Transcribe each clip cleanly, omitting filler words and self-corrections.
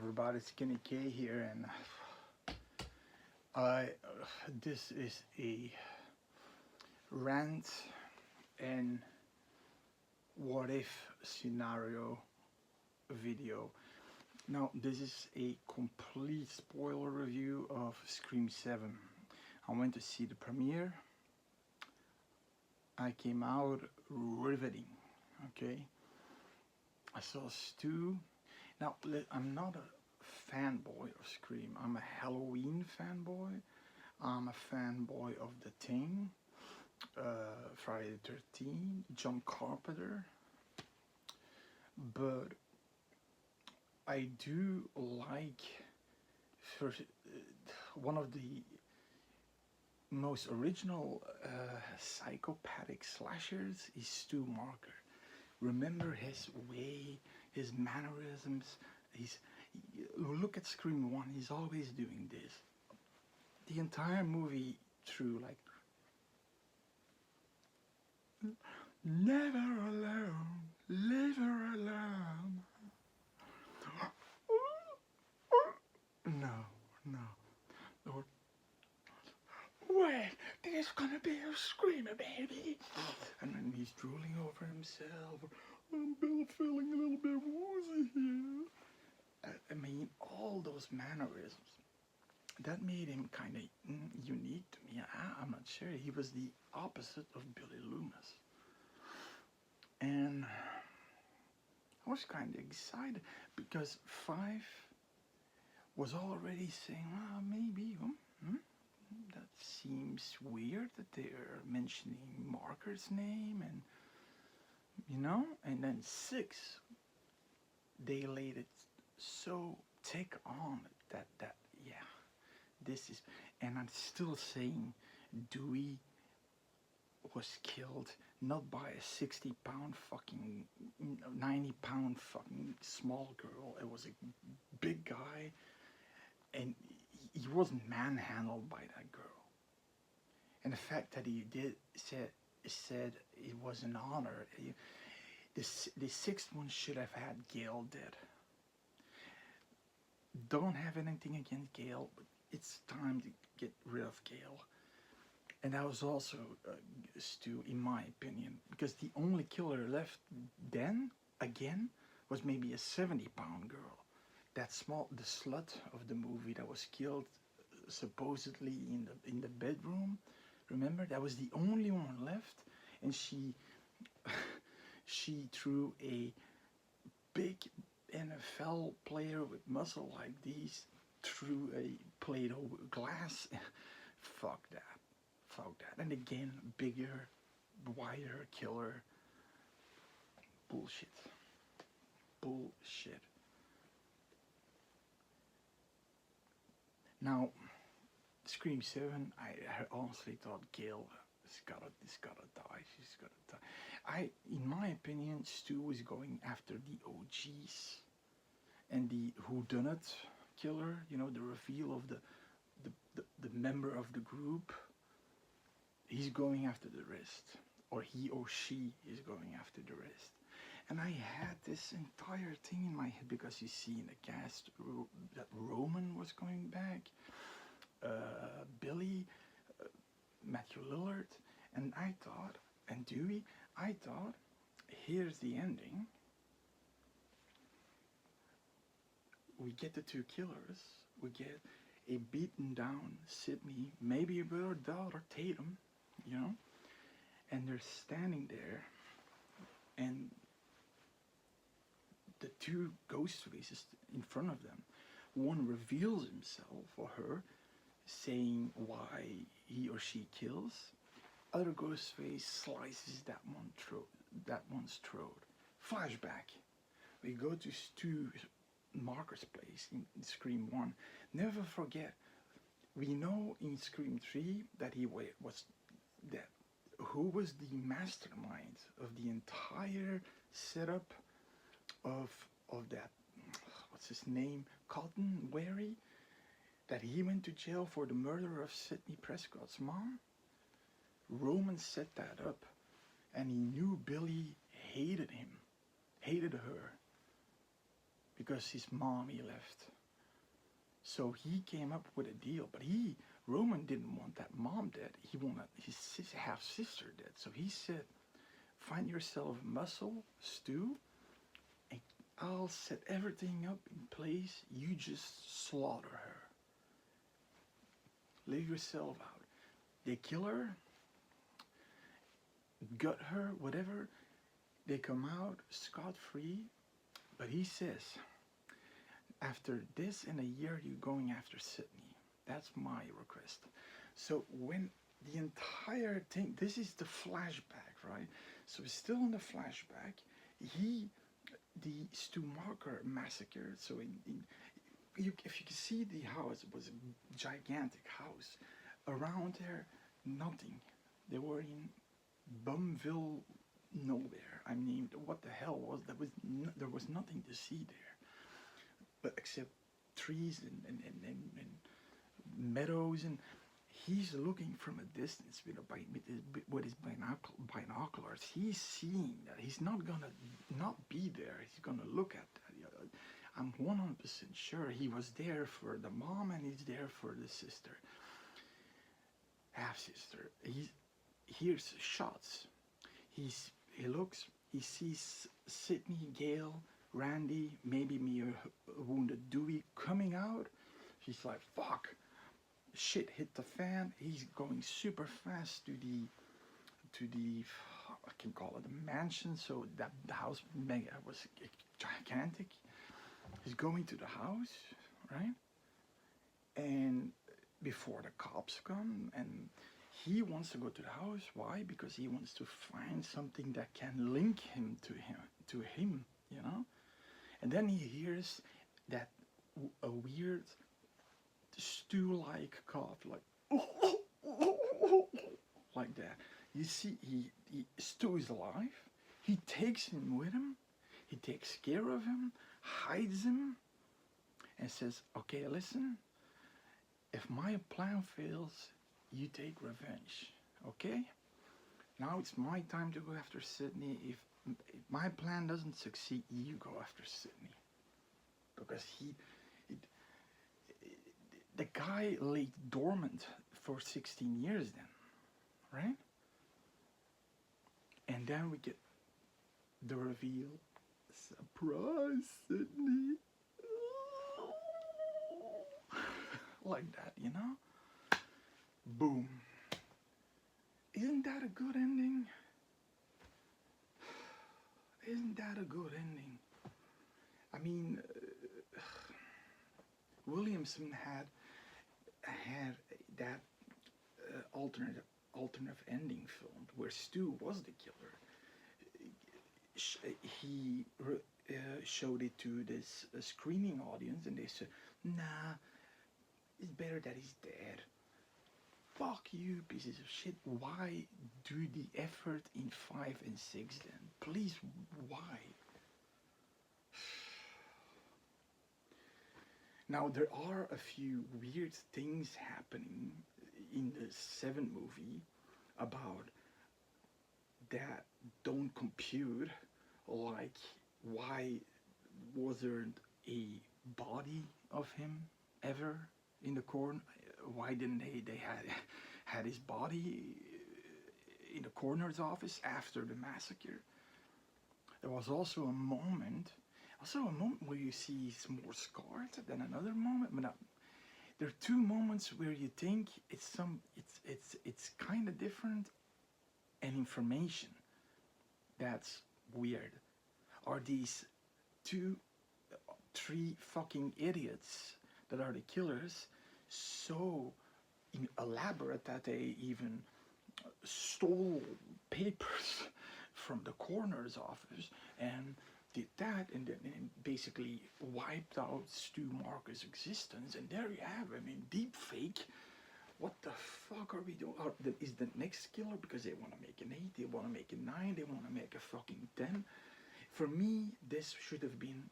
everybody, Skinny K here, and I this is a rant and what if scenario video. Now, this is a complete spoiler review of Scream 7. I went to see the premiere. I came out riveting, okay? I saw Stu. Now, I'm not a fanboy of Scream. I'm a Halloween fanboy. I'm a fanboy of The Thing, Friday the 13th, John Carpenter. But I do like one of the most original psychopathic slashers is Stu Marker. Remember his way, his mannerisms. Look at Scream 1, he's always doing this. The entire movie through, like, never alone, never alone. No. Or, wait, there's gonna be a screamer, baby. And then he's drooling over himself. I'm feeling a little bit woozy here. I mean, all those mannerisms. That made him kind of unique to me. I'm not sure. He was the opposite of Billy Loomis. And I was kind of excited because 5 was already saying, well, maybe, that seems weird that they're mentioning Marker's name, and and then 6, they laid it so thick on that yeah, this is, and I'm still saying Dewey was killed not by a 60-pound fucking 90-pound fucking small girl. It was a big guy, and he wasn't manhandled by that girl. And the fact that he said it was an honor. The 6th one should have had Gale dead. Don't have anything against Gale, but it's time to get rid of Gale. And that was also Stu, in my opinion, because the only killer left then, again, was maybe a 70-pound girl. That small, the slut of the movie that was killed supposedly in the bedroom. Remember, that was the only one left, and she threw a big NFL player with muscle like these through a Play-Doh glass. Fuck that. And again, bigger, wider killer. Bullshit. Now, Scream 7, I honestly thought Gale is gotta die. She's gotta die. In my opinion, Stu was going after the OGs and the whodunit killer. The reveal of the member of the group. He's going after the rest, or he or she is going after the rest. And I had this entire thing in my head because you see in the cast that Roman was going back, Billy, Matthew Lillard, and I thought, and Dewey, I thought, here's the ending. We get the 2 killers, we get a beaten down Sidney, maybe with her daughter Tatum, and they're standing there, and the 2 ghost faces in front of them. One reveals himself or her, saying why he or she kills. Other ghost face slices that one's throat. Flashback. We go to Stu Marker's place in Scream 1. Never forget, we know in Scream 3 that who was the mastermind of the entire setup of that, what's his name, Cotton Wary, that he went to jail for the murder of Sidney Prescott's mom. Roman set that up, and he knew Billy hated her because his mommy left. So he came up with a deal, but Roman didn't want that mom dead. He wanted his half sister dead. So he said, "Find yourself muscle, Stu, and I'll set everything up in place. You just slaughter her. Live yourself out." They kill her, gut her, whatever. They come out scot-free. But he says, after this, in a year, you're going after Sydney. That's my request. So when the entire thing, this is the flashback, right? So it's still in the flashback. The Stu Marker massacre. So if you can see the house, it was a gigantic house. Around there, nothing. They were in Bumville, nowhere. I mean, what the hell was there was nothing to see there, but except trees and meadows, and he's looking from a distance with his binoculars. He's seeing that. He's not gonna not be there. He's gonna look at that. I'm 100% sure he was there for the mom, and he's there for the sister, half sister. He hears shots. He looks. He sees Sydney, Gail, Randy, maybe me, a wounded Dewey coming out. He's like, "Fuck, shit hit the fan." He's going super fast to the I can call it a mansion. So that the house was gigantic. He's going to the house, right? And before the cops come, and he wants to go to the house. Why? Because he wants to find something that can link him to him, you know? And then he hears that a weird stew-like cough, like like that. You see, Stu is alive. He takes him with him. He takes care of him, hides him, and says, "Okay, listen, if my plan fails, you take revenge, okay? Now it's my time to go after Sydney. If my plan doesn't succeed, you go after Sydney." Because the guy lay dormant for 16 years then, right? And then we get the reveal. Surprise, Sydney. Like that, you know? Boom. Isn't that a good ending? Isn't that a good ending? I mean, Williamson had that alternative ending filmed where Stu was the killer. He showed it to this screening audience, and they said, "Nah, it's better that he's dead." Fuck you, pieces of shit. Why do the effort in 5 and 6 then? Please, why? Now, there are a few weird things happening in the 7 movie about that don't compute, like why wasn't a body of him ever in the corner? Why didn't they had his body in the coroner's office after the massacre? There was also a moment where you see he's more scarred than another moment. But there are 2 moments where you think it's kind of different, and information that's weird. Are these 3 fucking idiots that are the killers so elaborate that they even stole papers from the coroner's office and did that, and then basically wiped out Stu Marker's existence? And there you have, I mean, deep fake. What the fuck are we doing? Is the next killer because they want to make an 8, they want to make a 9, they want to make a fucking 10? For me, this should have been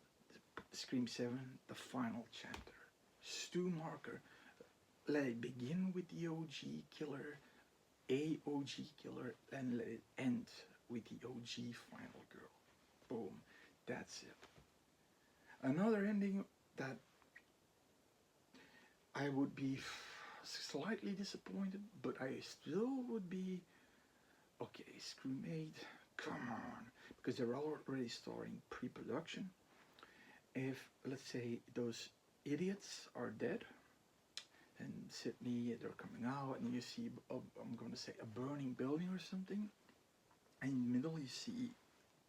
Scream 7, the final chapter. Stu Marker, let it begin with the OG killer, and let it end with the OG final girl. Boom, that's it. Another ending that I would be slightly disappointed, but I still would be okay. Scream 8, come on, because they're already starting pre-production. If let's say those idiots are dead, and Sydney they're coming out, and you see I'm going to say a burning building or something, and in the middle you see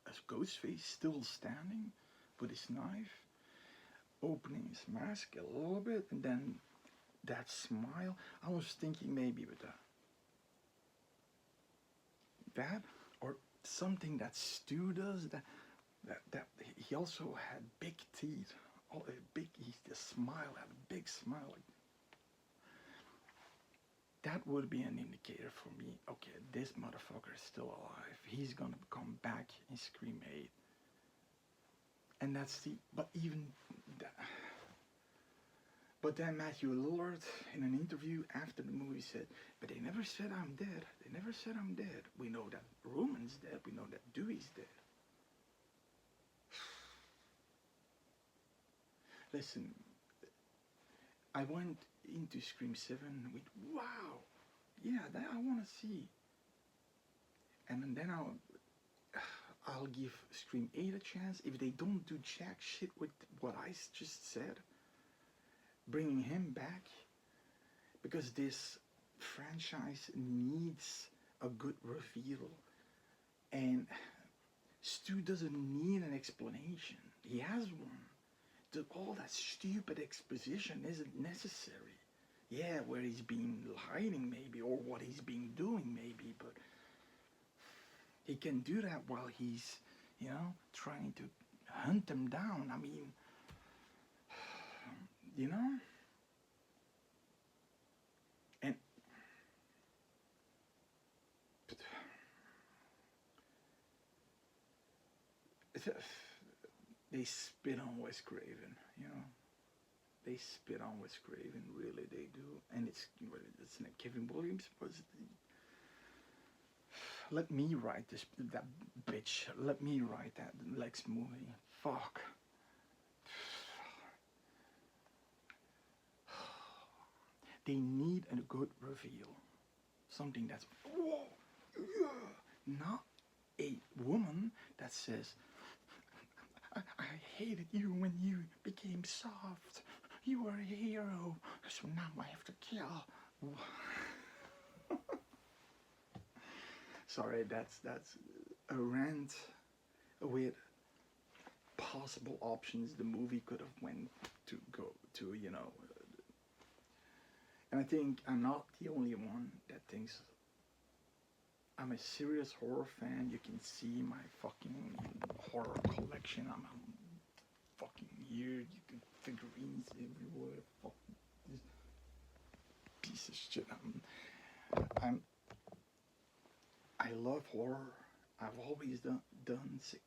a Ghostface still standing with his knife, opening his mask a little bit, and then that smile. I was thinking maybe with that or something that Stu does. That he also had big teeth. Oh, a big. He just smile had a big smile. Like, that would be an indicator for me. Okay, this motherfucker is still alive. He's gonna come back in Scream 8. And that's the. But even that. But then Matthew Lillard, in an interview after the movie, said, "But they never said I'm dead. They never said I'm dead. We know that Roman's dead. We know that Dewey's dead." Listen, I went into Scream 7 with, wow, yeah, that I want to see. And then I'll give Scream 8 a chance. If they don't do jack shit with what I just said, bringing him back, because this franchise needs a good reveal, and Stu doesn't need an explanation. He has one. All that stupid exposition isn't necessary. Yeah, where he's been hiding maybe, or what he's been doing maybe, but he can do that while he's, trying to hunt them down. I mean, you know? And they spit on Wes Craven, They spit on Wes Craven, really, they do. And it's not Kevin Williams, was let me write that bitch. Let me write that Lex movie. Fuck. They need a good reveal. Something that's, whoa, yeah. Not a woman that says, I hated you when you became soft. You were a hero, so now I have to kill. Sorry, that's a rant with possible options the movie could have went to go to, And I think I'm not the only one that thinks I'm a serious horror fan. You can see my fucking horror collection. I'm fucking weird. You can figurines everywhere. Fucking this piece of shit. I love horror. I've always done six.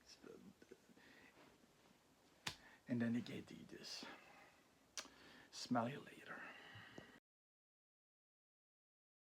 And then they gave you this. Smell you later.